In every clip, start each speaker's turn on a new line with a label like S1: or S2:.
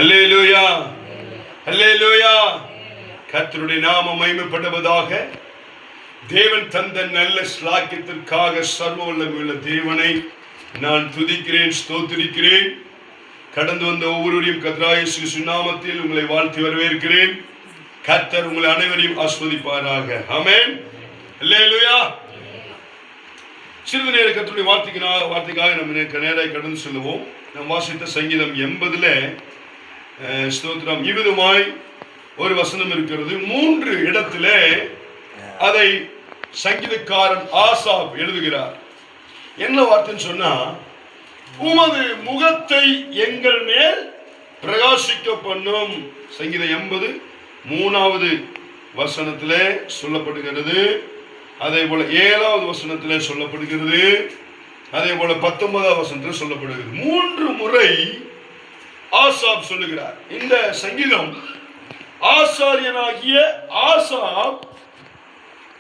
S1: அல்லேலூயா, அல்லேலூயா. கர்த்தருடைய நாமம் மகிமைப்படுவதாக. தேவன் தந்த நல்ல ஸ்லாக்கியத்திற்காக சர்வ வல்லமையுள்ள தேவனை நான் துதிக்கிறேன், ஸ்தோத்திரிக்கிறேன். கடந்து வந்த ஒவ்வொருவரையும் கர்த்தராகிய இயேசு நாமத்தில் உங்களை வாழ்த்தி வரவேற்கிறேன். கர்த்தர் உங்களை அனைவரையும் ஆசீர்வதிப்பாராக. ஆமென். அல்லேலூயா. சிறிது நேர கர்த்தருடைய வார்த்தைக்காக நம்ம நேராக கடந்து செல்லுவோம். நாம் வாசித்த சங்கீதம் 80ல ஸ்தோத்திரம் இவ்விதமாய் ஒரு வசனம் இருக்கிறது. 3 இடத்துல அதை சங்கீதக்காரன் ஆசாப் எழுதுகிறார். என்ன வார்த்தைன்னு சொன்னா, உமது முகத்தை எங்கள் மேல் பிரகாசிக்க பண்ணும். சங்கீதம் 80 3வது வசனத்திலே சொல்லப்படுகிறது. அதே போல 7வது வசனத்திலே சொல்லப்படுகிறது. அதே போல 19வது வசனத்திலே சொல்லப்படுகிறது. 3 முறை ஆசாப் சொல்லுகிறார். இந்த சங்கீதம் ஆசாரியனாகிய ஆசாப்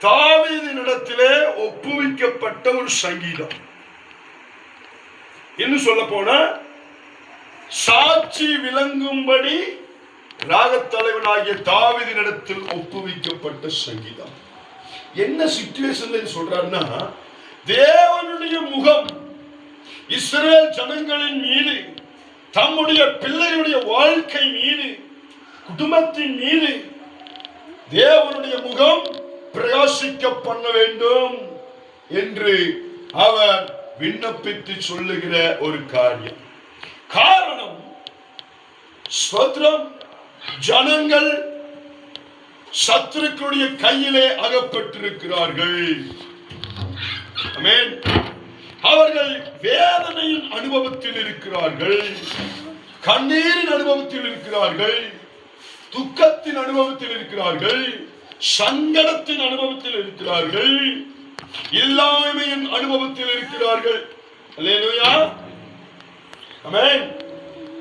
S1: தாவீதினிடத்திலே ஒப்புவிக்கப்பட்ட ஒரு சங்கீதம். இன்னும் சொல்ல போன சாட்சி விளங்கும்படி ராகத்தலைவனாகிய தாவீதினிடத்தில் ஒப்புவிக்கப்பட்ட சங்கீதம். என்ன சிச்சுவேஷன்ல சொல்றாருன்னா, தேவனுடைய முகம் இஸ்ரவேல் ஜனங்களின் மீது, தம்முடைய பிள்ளைகளுடைய வாழ்க்கை மீது, குடும்பத்தின் மீது தேவனுடைய முகம் பிரகாசிக்க பண்ண வேண்டும் என்று அவர் விண்ணப்பித்து சொல்லுகிற ஒரு காரியம். காரணம், ஸ்தோத்திரம், ஜனங்கள் சத்துருக்களுடைய கையிலே அகப்பட்டிருக்கிறார்கள். ஆமென். அவர்கள் வேதனையின் அனுபவத்தில் இருக்கிறார்கள், கண்ணீரின் அனுபவத்தில் இருக்கிறார்கள், துக்கத்தின் அனுபவத்தில் இருக்கிறார்கள், சங்கடத்தின் அனுபவத்தில் இருக்கிறார்கள், இல்லாமையின் அனுபவத்தில் இருக்கிறார்கள். அல்லேலூயா, ஆமென்.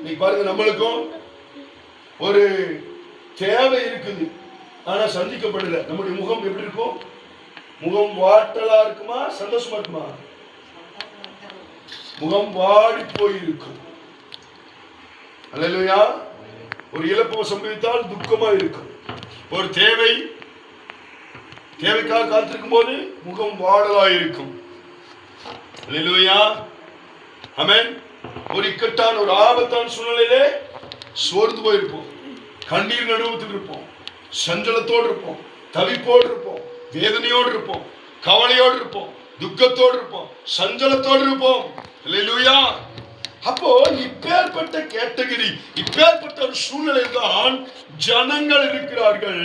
S1: நீ பாருங்க, நம்மளுக்கும் ஒரு தேவை இருக்குது, ஆனா சந்திக்கப்படல. நம்முடைய முகம் எப்படி இருக்கும்? முகம் வாட்டலா இருக்குமா, சந்தோஷமா இருக்குமா? முகம் வாடி போயிருக்கும். அல்லேலூயா. ஒரு இழப்பு சம்பவித்தால் துக்கமா இருக்கும். ஒரு தேவைக்காக காத்திருக்கும் போது முகம் வாடலா இருக்கும். அல்லேலூயா, ஆமென். ஒரு இக்கட்டான, ஒரு ஆபத்தான சூழ்நிலையிலே சோர்ந்து போயிருப்போம், கண்ணீர் அனுபவத்தில் இருப்போம், சஞ்சலத்தோடு இருப்போம், தவிப்போடு இருப்போம், வேதனையோடு இருப்போம், கவலையோடு இருப்போம், துக்கத்தோடு இருப்போம், சஞ்சலத்தோடு இருப்போம். அல்லேலூயா. அப்போ இப்பேற்பட்ட கேட்டகரி, இப்பேற்பட்ட ஒரு சூழ்நிலை தான் ஜனங்கள் இருக்கிறார்கள்.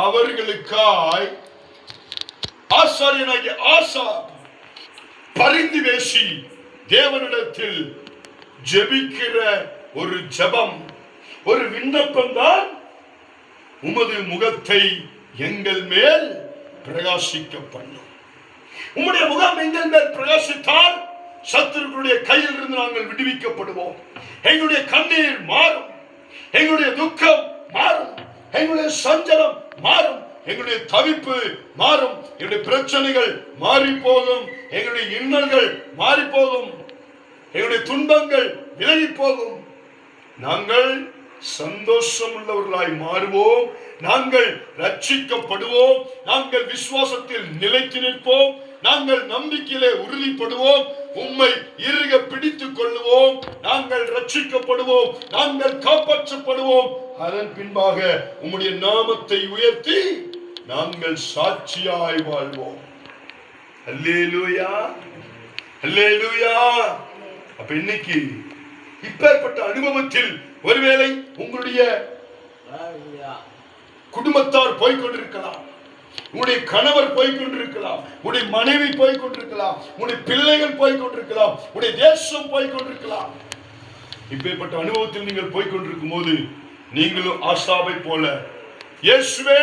S1: அவர்களுக்காய் ஆசாரியனாகிய ஆசாப் பரிந்து பேசி தேவனிடத்தில் ஜெபிக்கிற ஒரு ஜெபம், ஒரு விண்ணப்பம் தான், உமது முகத்தை எங்கள் மேல் பிரகாசிக்க பண்ணும். உம்முடைய முகம் எங்கள் மேல் பிரகாசித்தால் சத்துருக்களுடைய கையில் இருந்து நாங்கள் விடுவிக்கப்படுவோம். எங்களுடைய கண்ணீர் மாறும், எங்களுடைய துக்கம் மாறும், எங்களுடைய சஞ்சலம் மாறும், எங்களுடைய தவிப்பு மாறும், எங்களுடைய பிரச்சனைகள் மாறி போகும், எங்களுடைய இன்னல்கள் மாறி போகும், எங்களுடைய துன்பங்கள் விலகி போகும். நாங்கள் சந்தோஷம் உள்ளவர்களாய் மாறுவோம், நாங்கள் ரட்சிக்கப்படுவோம், நாங்கள் விசுவாசத்தில் நிலைத்து நிற்போம், நாங்கள் நம்பிக்கையிலே உறுதிப்படுவோம், உம்மை இறுக பிடித்துக் கொள்ளுவோம், நாங்கள் ரட்சிக்கப்படுவோம், நாங்கள் காப்பாற்றப்படுவோம். அதன் பின்பாக உம்முடைய நாமத்தை உயர்த்தி நாங்கள் சாட்சியாய் வாழ்வோம். அல்லேலூயா, அல்லேலூயா. அப்ப இன்னைக்கு இப்பேற்பட்ட அனுபவத்தில் ஒருவேளை உங்களுடைய குடும்பத்தார் போய்கொண்டிருக்கலாம், உன்னுடைய கணவர் போய்கொண்டிருக்கலாம், உன்னுடைய மனைவி போய்கொண்டிருக்கலாம், உன்னுடைய பிள்ளைகள் போய்கொண்டிருக்கலாம், உன்னுடைய தேசம் போய்கொண்டிருக்கலாம். இப்பேற்பட்ட அனுபவத்தில் நீங்கள் போய்கொண்டிருக்கும் போது நீங்களும் ஆசாபை போல, இயேசுவே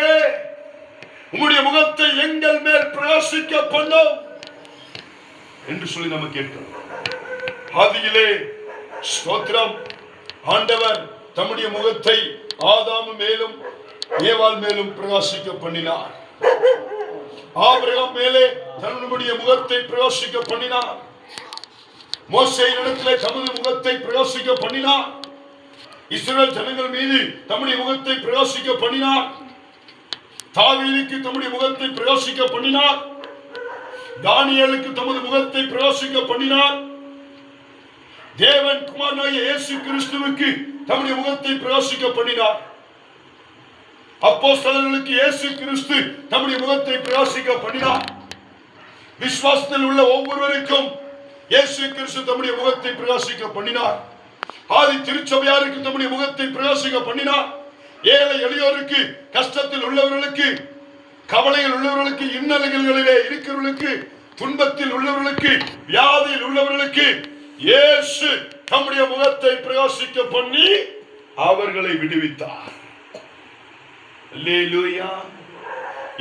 S1: உம்முடைய முகத்தை எங்கள் மேல் பிரகாசிக்க பண்ணும் என்று சொல்லி நம்ம கேட்கிறோம். ஆதியிலே ஸ்தோத்திரம், ஆண்டவர் தம்முடைய முகத்தை ஆதாம் மேலும் ஏவாள் மேலும் பிரகாசிக்க பண்ணினார். ஆபிரகாம் மேலே தன்னுடைய முகத்தை பிரகாசிக்க பண்ணினார். மோசேயினிடத்திலே தமது முகத்தை பிரகாசிக்க பண்ணினார். இஸ்ரவேல் ஜனங்கள் மீது தம்முடைய முகத்தை பிரகாசிக்க பண்ணினார். தாவீதுக்கு தம்முடைய முகத்தை பிரகாசிக்க பண்ணினார். தானியேலுக்கு தமது முகத்தை பிரகாசிக்க பண்ணினார். தேவன் குமாரனாகிய இயேசு கிறிஸ்துவுக்கு தம்முடைய முகத்தை பிரகாசிக்க பண்ணினார். அப்போஸ்தலர்களுக்கு இயேசு கிறிஸ்து தம்முடைய முகத்தை பிரகாசிக்க பண்ணினார். விசுவாசத்தில் உள்ள ஒவ்வொருவருக்கும் இயேசு கிறிஸ்து தம்முடைய முகத்தை பிரகாசிக்க பண்ணினார். ஆதி திருச்சபையாருக்கு தம்முடைய முகத்தை பிரகாசிக்க பண்ணினார். ஏழை எளியோருக்கு, கஷ்டத்தில் உள்ளவர்களுக்கு, கவலையில் உள்ளவர்களுக்கு, இன்னல்களிலே இருக்கிறவர்களுக்கு, துன்பத்தில் உள்ளவர்களுக்கு, வியாதியில் உள்ளவர்களுக்கு இயேசு தம்முடைய முகத்தை பிரகாசிக்க பண்ணி அவர்களை விடுவித்தார். அல்லேலூயா.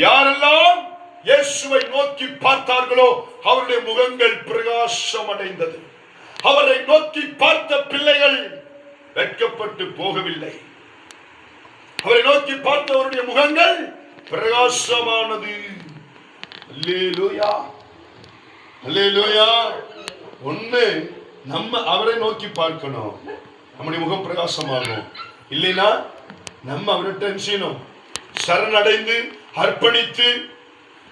S1: யாரெல்லாம் இயேசுவை நோக்கி பார்த்தார்களோ அவருடைய முகங்கள் பிரகாசம் அடைந்தது. அவரை நோக்கி பார்த்த பிள்ளைகள் வெட்கப்பட்டு போகவில்லை. அவரை நோக்கி பார்த்தவருடைய முகங்கள் பிரகாசமானது. அல்லேலூயா, அல்லேலூயா. ஒண்ணு, நம்ம அவரை நோக்கி பார்க்கணும், நம்முடைய முகம் பிரகாசமாகும். இல்லைன்னா நம்ம அவர்கிட்ட செய்யணும், சரணடைந்து அர்ப்பணித்து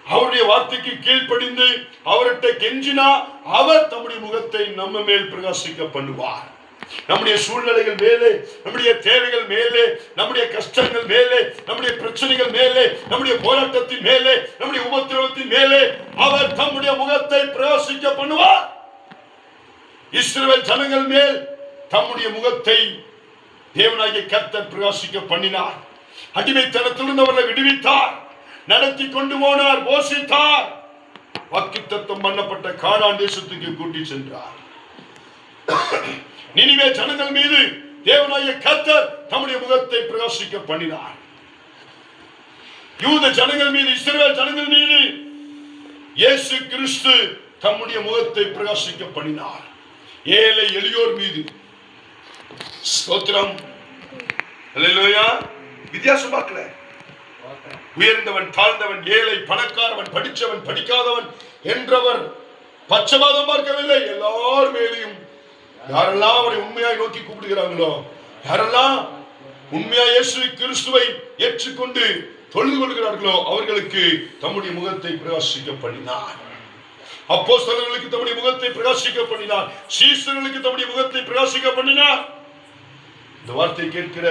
S1: அவருடைய வார்த்தைக்கு கீழ்ப்படிந்து அவர்கிட்ட கெஞ்சினா அவர் தம்முடைய முகத்தை நம்ம மேல் பிரகாசிக்க பண்ணுவார். நம்முடைய சூழ்நிலைகள் மேலே, நம்முடைய தேவைகள் மேலே, நம்முடைய கஷ்டங்கள் மேலே, நம்முடைய பிரச்சனைகள் மேலே, நம்முடைய போராட்டத்தின் மேலே, நம்முடைய உபத்திரவத்தின் மேலே அவர் தம்முடைய முகத்தை பிரகாசிக்க பண்ணுவார். இஸ்ரவேல் ஜனங்கள் மேல் தம்முடைய முகத்தை தேவனாகிய கர்த்தர் பிரகாசிக்க பண்ணினார். அடிமைத்தனத்திலிருந்து அவர்களை விடுவித்தார், நடத்தி கொண்டு போனார், போஷித்தார். வாக்குத்தத்தம் பண்ணப்பட்ட கானான் தேசத்துக்கு கூட்டி சென்றார். நினிவே ஜனங்கள் மீது தேவனாகிய கர்த்தர் தம்முடைய முகத்தை பிரகாசிக்க பண்ணினார். யூத ஜனங்கள் மீது, இஸ்ரவேல் ஜனங்கள் மீது இயேசு கிறிஸ்து தம்முடைய முகத்தை பிரகாசிக்க பண்ணினார். ஏழை எளியோர் மீது. ஸ்தோத்திரம். அல்லேலூயா. வித்தியாசம் பார்க்கல. உயர்ந்தவன், தாழ்ந்தவன், ஏழை, பணக்காரவன், படிச்சவன், படிக்காதவன் என்றவர் பட்சபாதம் பார்க்கவில்லை. எல்லார் மேலையும் யாரெல்லாம் அவரை உண்மையாய் நோக்கி கூப்பிடுகிறார்களோ, யாரெல்லாம் உண்மையா இயேசு கிறிஸ்துவை ஏற்றுக்கொண்டு தொழுது கொள்கிறார்களோ அவர்களுக்கு தம்முடைய முகத்தை பிரகாசிக்க பண்ணினார். அப்போஸ்தலர்களுக்கு தம்முடைய முகத்தை பிரகாசிக்க பண்ணினார். சீஷர்களுக்கு தம்முடைய முகத்தை பிரகாசிக்க பண்ணினார். இந்த வார்த்தை கேட்கிற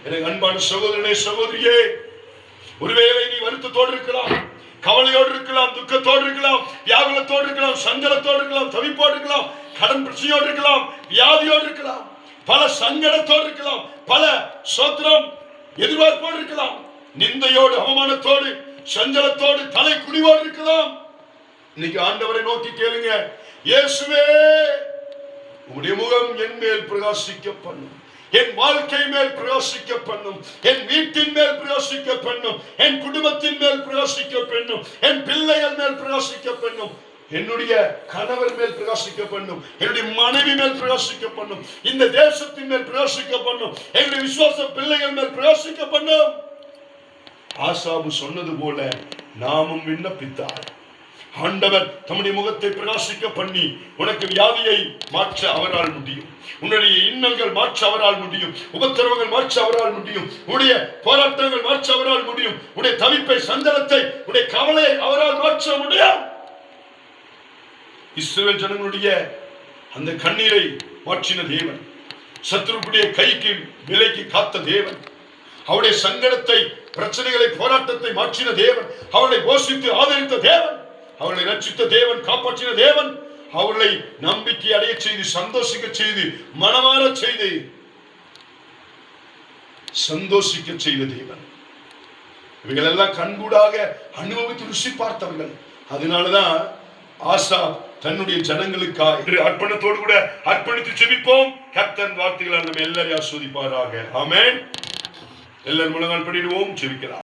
S1: எனக்கு அன்பான சகோதரனே, சகோதரியே, ஒருவேளை நீ வருத்தத்தோடு இருக்கலாம், கவலையோடு இருக்கலாம், துக்கத்தோடு இருக்கலாம், வியாகுலத்தோடு இருக்கலாம், சஞ்சலத்தோடு இருக்கலாம், தவிப்போடு இருக்கலாம், கடன் பிரச்சனையோடு இருக்கலாம், வியாதியோடு இருக்கலாம், பல சங்கடத்தோடு இருக்கலாம், பல சோத்திரம் எதிர்பார்ப்போடு இருக்கலாம், நிந்தையோடு, அவமானத்தோடு, சஞ்சலத்தோடு, தலை குடிவோடு இருக்கலாம். இன்னைக்கு ஆண்டவரை நோக்கி கேளுங்க, இயேசுவே உம்முடைய முகம் என் மேல் பிரகாசிக்க பண்ணும், என் வாழ்க்கை மேல் பிரகாசிக்க பண்ணும், என் வீட்டின் மேல் பிரகாசிக்க பண்ணும், என் குடும்பத்தின் மேல் பிரகாசிக்க பண்ணும், என் பிள்ளைகள் மேல் பிரகாசிக்க பண்ணும், என்னுடைய கணவர் மேல் பிரகாசிக்க பண்ணும், என்னுடைய மனைவி மேல் பிரகாசிக்க பண்ணும், இந்த தேசத்தின் மேல் பிரகாசிக்க பண்ணும், என்னுடைய விசுவாச பிள்ளைகள் மேல் பிரகாசிக்க பண்ணும். ஆசாபு சொன்னது போல நாமும் விண்ணப்பித்தார். ஆண்டவர் தம்முடைய முகத்தை பிரகாசிக்க பண்ணி உனக்கு வியாதியை மாற்ற அவரால் முடியும், உன்னுடைய இன்னல்கள் மாற்ற அவரால் முடியும், உபத்திரவங்கள் மாற்ற அவரால் முடியும், உன்னுடைய போராட்டங்கள் மாற்ற அவரால் முடியும், உன்னுடைய தவிப்பை, சஞ்சலத்தை, உன்னுடைய கவலையை அவரால் மாற்ற முடியும். இஸ்ரவேல் ஜனங்களுடைய அந்த கண்ணீரை மாற்றின தேவன், சத்துருக்குடைய கைக்கு விலைக்கு காத்த தேவன், அவருடைய சங்கடத்தை, பிரச்சனைகளை, போராட்டத்தை மாற்றின தேவன், அவர்களை போஷித்து ஆதரித்த தேவன், அவர்களை ரட்சித்த தேவன், காப்பாற்றின தேவன், அவர்களை நம்பிக்கை அடைய செய்து, சந்தோஷிக்க செய்து, மனமாற செய்து, சந்தோஷிக்க செய்த தேவன். இவைகள் எல்லாம் கண்கூடாக அனுபவித்து ருசி பார்த்தவர்கள். அதனாலதான் ஆசா தன்னுடைய ஜனங்களுக்காக அர்ப்பணத்தோடு கூட அர்ப்பணித்து ஜெபிப்போம். கர்த்தர் வார்த்தைகளால் நம்ம எல்லாரையும் ஆசீர்வதிப்பாராக. ஆமென். எல்லாரும் முழங்கால் படிடுவோம், ஜெபிக்கலாம்.